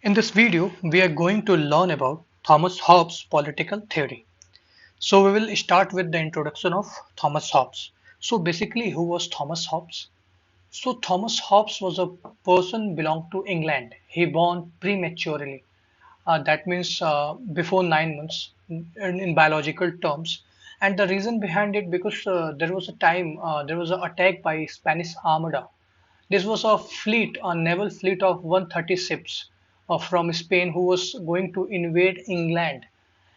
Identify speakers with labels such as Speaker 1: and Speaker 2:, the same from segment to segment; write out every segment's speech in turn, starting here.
Speaker 1: In this video, we are going to learn about Thomas Hobbes' political theory. So we will start with the introduction of Thomas Hobbes. So basically, who was Thomas Hobbes? So Thomas Hobbes was a person belonged to England. He born prematurely. That means before 9 months in biological terms. And the reason behind it because there was a time there was an attack by Spanish Armada. This was a fleet, a naval fleet of 130 ships from Spain who was going to invade England,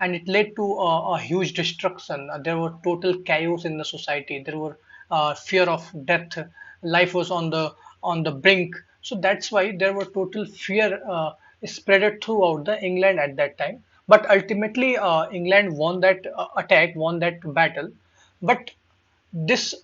Speaker 1: and it led to a huge destruction. There were total chaos in the society. There were fear of death. Life was on the brink. So that's why there were total fear spread throughout the England at that time. But ultimately, England won that attack, won that battle. But this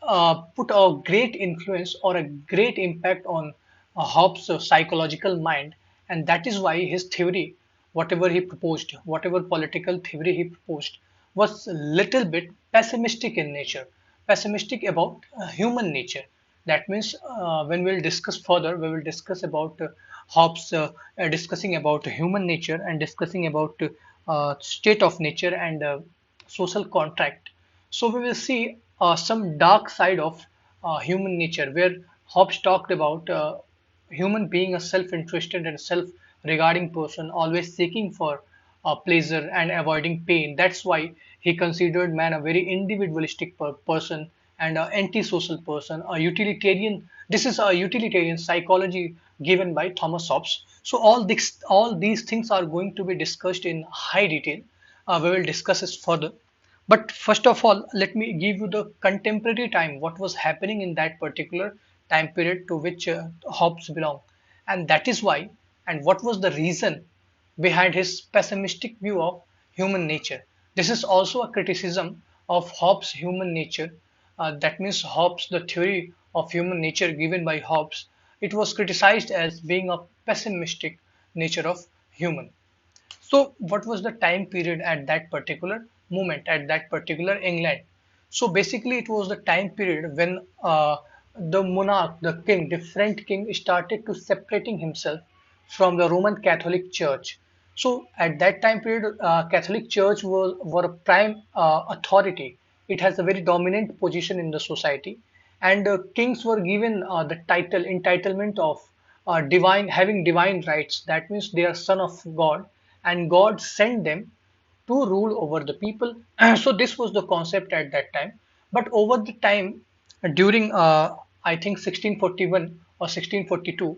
Speaker 1: put a great influence or a great impact on Hobbes' psychological mind, and that is why his theory, whatever he proposed, whatever political theory he proposed, was a little bit pessimistic in nature, pessimistic about human nature. That means when we'll discuss further, we will discuss about Hobbes discussing about human nature and discussing about state of nature and social contract. So we will see some dark side of human nature, where Hobbes talked about human being a self-interested and self-regarding person, always seeking for pleasure and avoiding pain. That's why he considered man a very individualistic person and an anti-social person, a utilitarian. This is a utilitarian psychology given by Thomas Hobbes. So all these things are going to be discussed in high detail. We will discuss this further. But first of all, let me give you the contemporary time, what was happening in that particular time period to which Hobbes belonged. And that is why, and what was the reason behind his pessimistic view of human nature. This is also a criticism of Hobbes' human nature. That means Hobbes, the theory of human nature given by Hobbes, it was criticized as being a pessimistic nature of human. So, what was the time period at that particular moment, at that particular England? So, basically, it was the time period when the monarch, the king, different king started to separating himself from the Roman Catholic Church. So, at that time period, Catholic Church was were a prime authority. It has a very dominant position in the society, and kings were given the title entitlement of divine having divine rights. That means they are son of God, and God sent them to rule over the people. So this was the concept at that time. But over the time, during I think 1641 or 1642,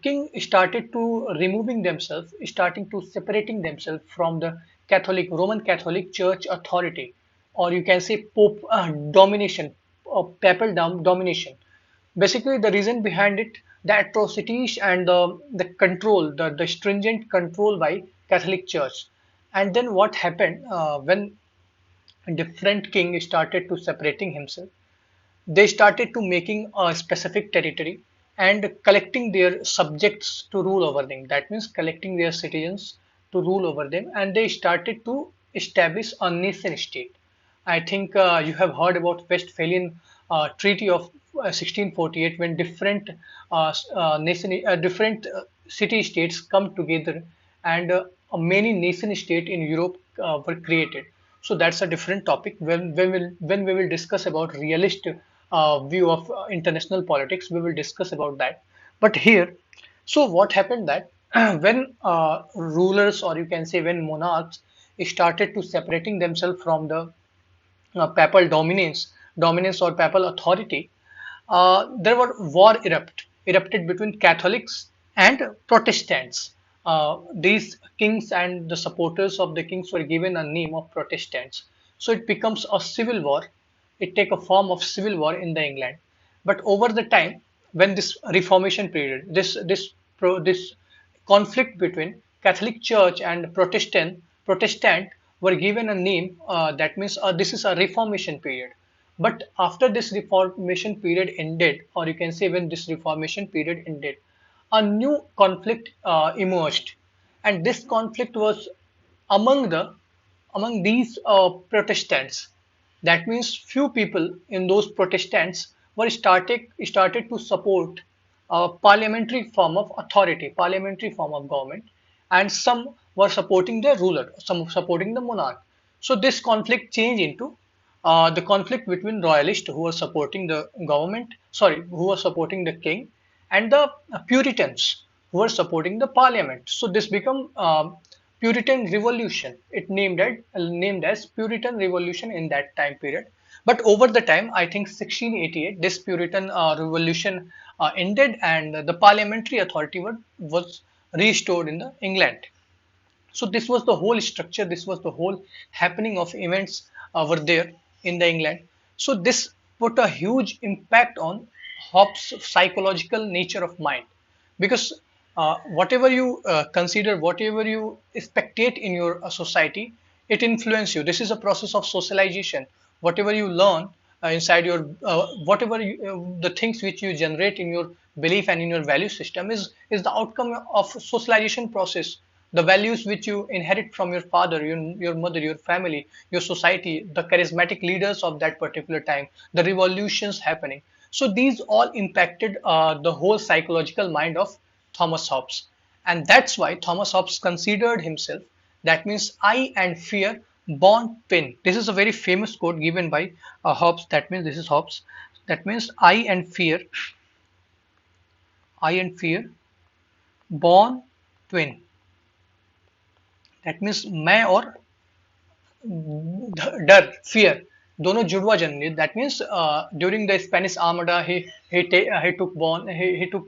Speaker 1: king started to removing themselves, starting to separating themselves from the Catholic Roman Catholic Church authority, or you can say Pope domination, or papal domination. Basically, the reason behind it, the atrocities and the control, the stringent control by Catholic Church. And then what happened when different king started to separating himself, they started to making a specific territory and collecting their subjects to rule over them. That means collecting their citizens to rule over them, and they started to establish a nation state. I think you have heard about Westphalian Treaty of 1648, when different city states come together, and many nation state in Europe were created. So that's a different topic. When we will discuss about realist view of international politics, we will discuss about that. But here, so what happened that when rulers, or you can say when monarchs, started to separating themselves from the papal dominance or papal authority, there were war erupted between Catholics and Protestants. These kings and the supporters of the kings were given a name of Protestants. So it becomes a civil war. It take a form of civil war in the England. But over the time, when this Reformation period, this conflict between Catholic Church and Protestant were given a name. That means this is a Reformation period. But after this Reformation period ended, or you can say when this Reformation period ended, a new conflict emerged, and this conflict was among these Protestants. That means few people in those Protestants were started to support a parliamentary form of authority, parliamentary form of government, and some were supporting the ruler, some supporting the monarch. So this conflict changed into the conflict between royalists who were supporting the government, sorry, who were supporting the king, and the Puritans who were supporting the parliament. So this became Puritan Revolution. It named as Puritan Revolution in that time period. But over the time, I think 1688, this Puritan Revolution ended, and the parliamentary authority was restored in the England. So this was the whole structure, this was the whole happening of events were there in the England. So this put a huge impact on Hobbes' psychological nature of mind, because whatever you consider, whatever you spectate in your society, it influences you. This is a process of socialization. Whatever you learn inside your the things which you generate in your belief and in your value system is the outcome of socialization process. The values which you inherit from your father, your mother, your family, your society, the charismatic leaders of that particular time, the revolutions happening. So these all impacted the whole psychological mind of Thomas Hobbes. And that's why Thomas Hobbes considered himself, that means I and fear born twin. This is a very famous quote given by Hobbes. That means this is Hobbes. That means I and fear born twin. That means मैं और डर fear दोनों जुड़वा जन्म. That means during the Spanish Armada he took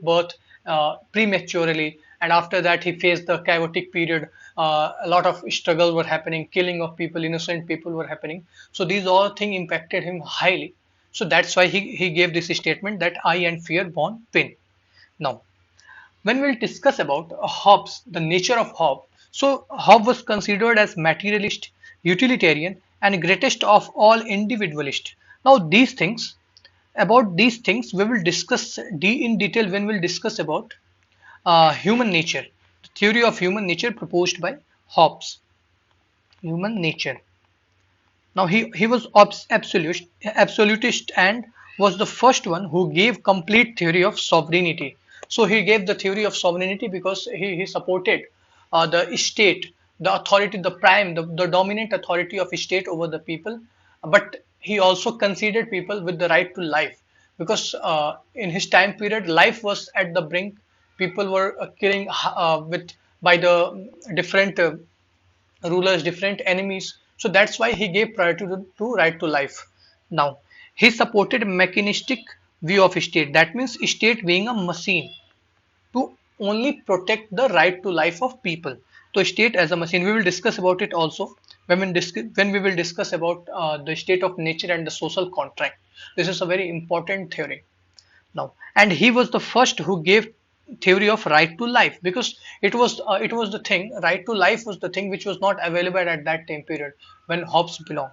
Speaker 1: birth prematurely, and after that he faced the chaotic period. A lot of struggle were happening, killing of people, innocent people were happening. So these all things impacted him highly. So that's why he gave this statement that I and fear born twin. Now when we'll discuss about Hobbes, the nature of Hobbes. So Hobbes was considered as materialist, utilitarian, and greatest of all individualist. Now these things we will discuss in detail when we'll discuss about human nature, the theory of human nature proposed by Hobbes. Human nature. Now he was absolutist and was the first one who gave complete theory of sovereignty. So he gave the theory of sovereignty because he supported the state, the authority, the dominant authority of state over the people. But he also considered people with the right to life, because in his time period, life was at the brink. People were killing with by the different rulers, different enemies. So that's why he gave priority to right to life. Now, he supported mechanistic view of state. That means state being a machine to only protect the right to life of people. So state as a machine. We will discuss about it also when we will discuss about the state of nature and the social contract. This is a very important theory. Now, and he was the first who gave theory of right to life, because it was the thing, right to life was the thing which was not available at that time period when Hobbes belonged.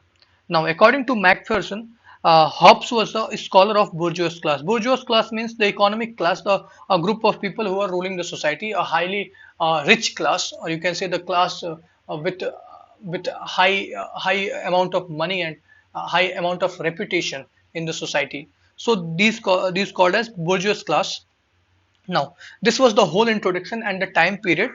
Speaker 1: Now according to Macpherson, Hobbes was a scholar of bourgeois class. Bourgeois class means the economic class, the a group of people who are ruling the society, a highly rich class, or you can say the class with high amount of money and high amount of reputation in the society. So these called as bourgeois class. Now, this was the whole introduction and the time period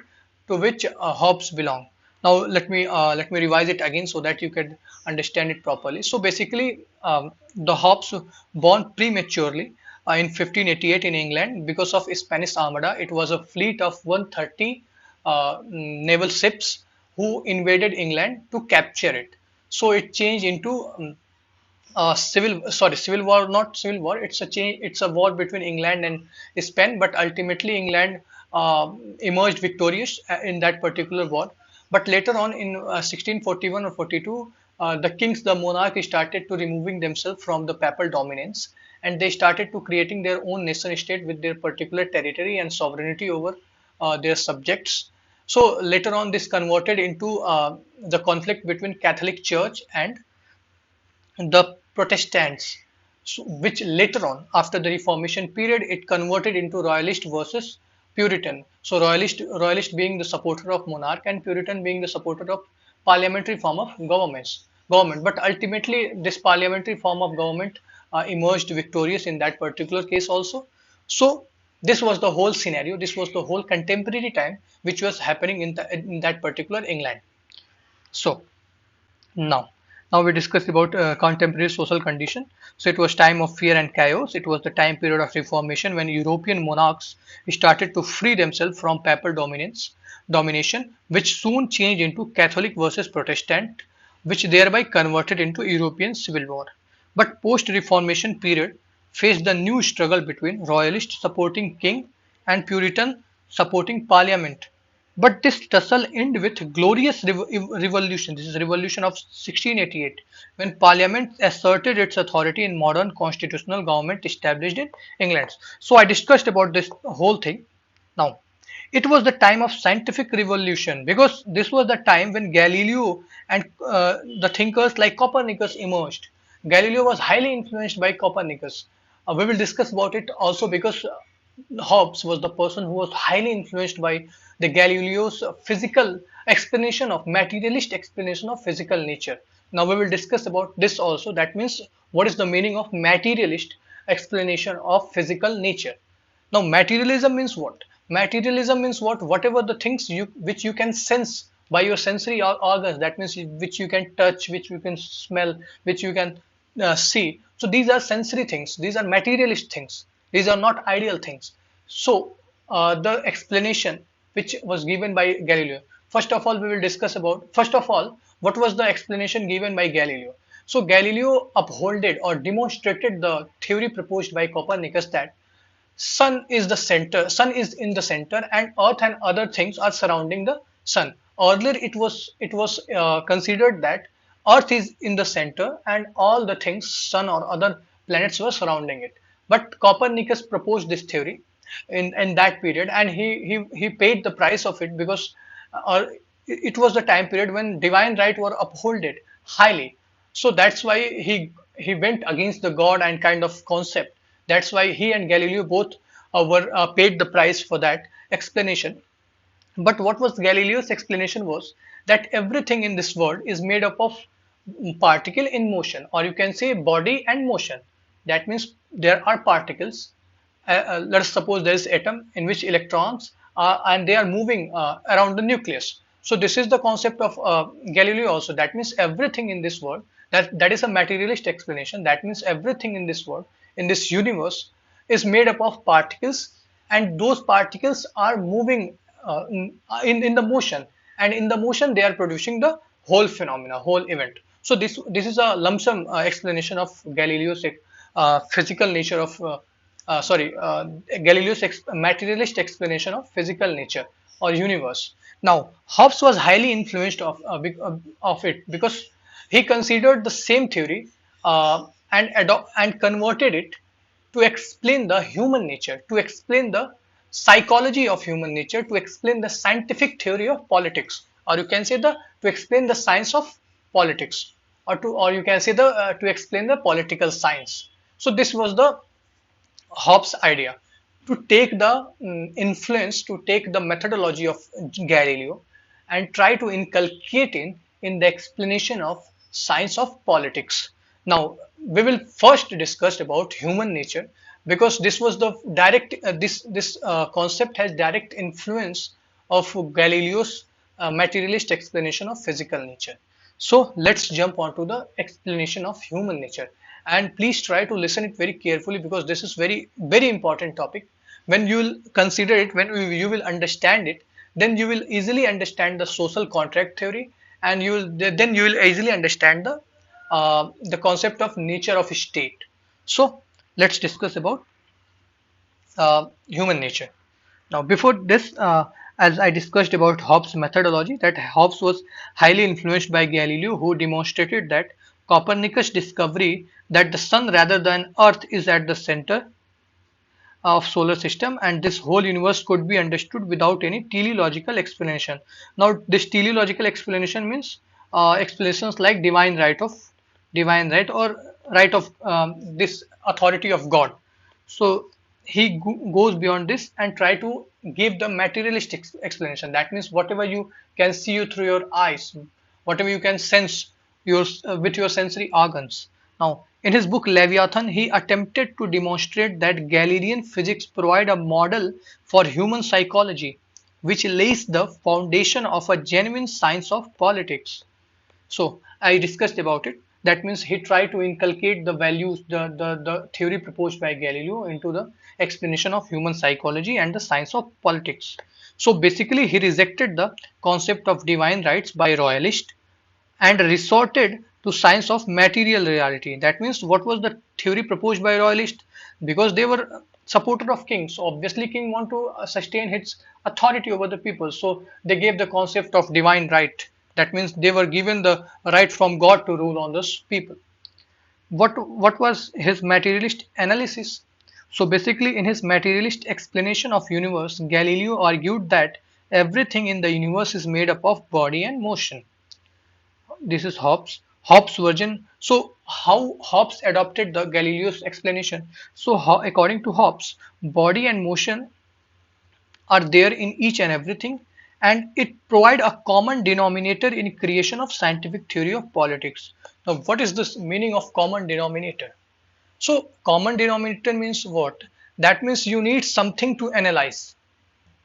Speaker 1: to which Hobbes belonged. Now, let me revise it again so that you can understand it properly. So, basically, the Hobbes born prematurely in 1588 in England because of Spanish Armada. It was a fleet of 130 naval ships who invaded England to capture it. So, it changed into civil war, not civil war. It's a war between England and Spain, but ultimately England emerged victorious in that particular war. But later on in 1641 or 42, the monarch started to removing themselves from the papal dominance, and they started to creating their own nation state with their particular territory and sovereignty over their subjects. So later on this converted into the conflict between Catholic Church and the Protestants, which later on, after the Reformation period, it converted into Royalist versus Puritan. So Royalist being the supporter of monarch and Puritan being the supporter of parliamentary form of government. But ultimately, this parliamentary form of government emerged victorious in that particular case also. So This was the whole scenario. This was the whole contemporary time which was happening in that particular England. So now, now we discussed about contemporary social condition. So it was time of fear and chaos. It was the time period of Reformation when European monarchs started to free themselves from papal domination, which soon changed into Catholic versus Protestant, which thereby converted into European civil war. But post-Reformation period faced the new struggle between Royalist supporting king and Puritan supporting parliament. But this tussle ended with glorious revolution. This is revolution of 1688, when Parliament asserted its authority in modern constitutional government established in England. So I discussed about this whole thing. Now, it was the time of scientific revolution because this was the time when Galileo and the thinkers like Copernicus emerged. Galileo was highly influenced by Copernicus. We will discuss about it also because Hobbes was the person who was highly influenced by the Galileo's physical explanation of materialist explanation of physical nature. Now we will discuss about this also. That means what is the meaning of materialist explanation of physical nature. Now materialism means what? Materialism means what? Whatever the things which you can sense by your sensory organs. That means which you can touch, which you can smell, which you can see. So these are sensory things. These are materialist things. These are not ideal things. So the explanation which was given by Galileo. First of all, we will discuss about, first of all, what was the explanation given by Galileo. So Galileo upholded or demonstrated the theory proposed by Copernicus that sun is in the center, and earth and other things are surrounding the sun. Earlier it was considered that earth is in the center and all the things, sun or other planets, were surrounding it. But Copernicus proposed this theory in that period, and he paid the price of it because it was the time period when divine right were upholded highly. So that's why he went against the god and kind of concept. That's why he and Galileo both were paid the price for that explanation. But what was Galileo's explanation was that everything in this world is made up of particle in motion, or you can say body and motion. That means there are particles. Let us suppose there is atom in which electrons are, and they are moving around the nucleus. So this is the concept of Galileo also. That means everything in this world, that is a materialist explanation. That means everything in this world, in this universe, is made up of particles, and those particles are moving in the motion, and in the motion they are producing the whole phenomena, whole event. So this is a lump sum explanation of Galileo's physical nature of Galileo's materialist explanation of physical nature or universe. Now Hobbes was highly influenced of it because he considered the same theory and converted it to explain the human nature, to explain the psychology of human nature, to explain the scientific theory of politics, or you can say to explain the science of politics, or you can say to explain the political science. So this was the Hobbes' idea, to take the influence, to take the methodology of Galileo and try to inculcate in the explanation of science of politics. Now we will first discuss about human nature because this was the direct this concept has direct influence of Galileo's materialist explanation of physical nature. So let's jump onto the explanation of human nature, and please try to listen it very carefully because this is very important topic. When you will consider it, when you will understand it, then you will easily understand the social contract theory, and then you will easily understand the concept of nature of state. So let's discuss about human nature. Now before this, as I discussed about Hobbes' methodology, that Hobbes was highly influenced by Galileo, who demonstrated that Copernicus' discovery that the sun rather than earth is at the center of solar system, and this whole universe could be understood without any teleological explanation. Now this teleological explanation means explanations like divine right or right of this authority of God. So he goes beyond this and try to give the materialistic explanation. That means whatever you can see you through your eyes, whatever you can sense with your sensory organs, Now, in his book Leviathan, he attempted to demonstrate that Galilean physics provide a model for human psychology, which lays the foundation of a genuine science of politics. So I discussed about it. That means he tried to inculcate the values, the theory proposed by Galileo into the explanation of human psychology and the science of politics. So basically, he rejected the concept of divine rights by royalists and resorted to science of material reality. That means what was the theory proposed by royalists? Because they were supporter of kings, so obviously king want to sustain his authority over the people, so they gave the concept of divine right. That means they were given the right from God to rule on those people. What was his materialist analysis? So basically, in his materialist explanation of universe, Galileo argued that everything in the universe is made up of body and motion. This is Hobbes version. So how Hobbes adopted the Galileo's explanation? So how, according to Hobbes, body and motion are there in each and everything, and it provide a common denominator in creation of scientific theory of politics. Now, what is this meaning of common denominator? So common denominator means what? That means you need something to analyze.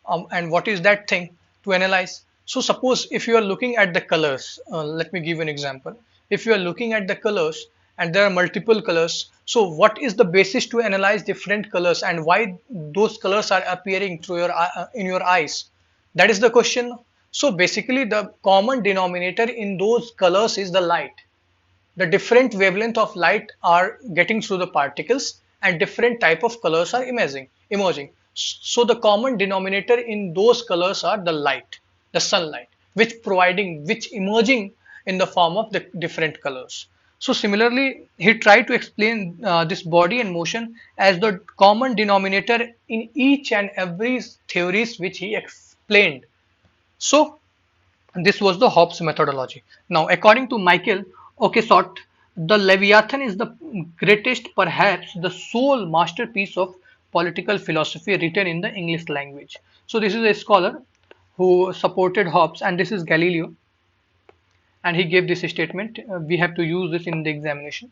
Speaker 1: And what is that thing to analyze? So suppose if you are looking at the colors, let me give an example. If you are looking at the colors and there are multiple colors, so what is the basis to analyze different colors and why those colors are appearing through your in your eyes? That is the question. So basically, the common denominator in those colors is the light. The different wavelength of light are getting through the particles and different type of colors are emerging. So the common denominator in those colors are the light, the sunlight, which emerging in the form of the different colors. So similarly, he tried to explain this body and motion as the common denominator in each and every theories which he explained. So this was the Hobbes methodology. Now, according to Michael Okesott, the Leviathan is the greatest, perhaps the sole masterpiece of political philosophy written in the English language. So this is a scholar who supported Hobbes, and this is Galileo, and he gave this statement. We have to use this in the examination.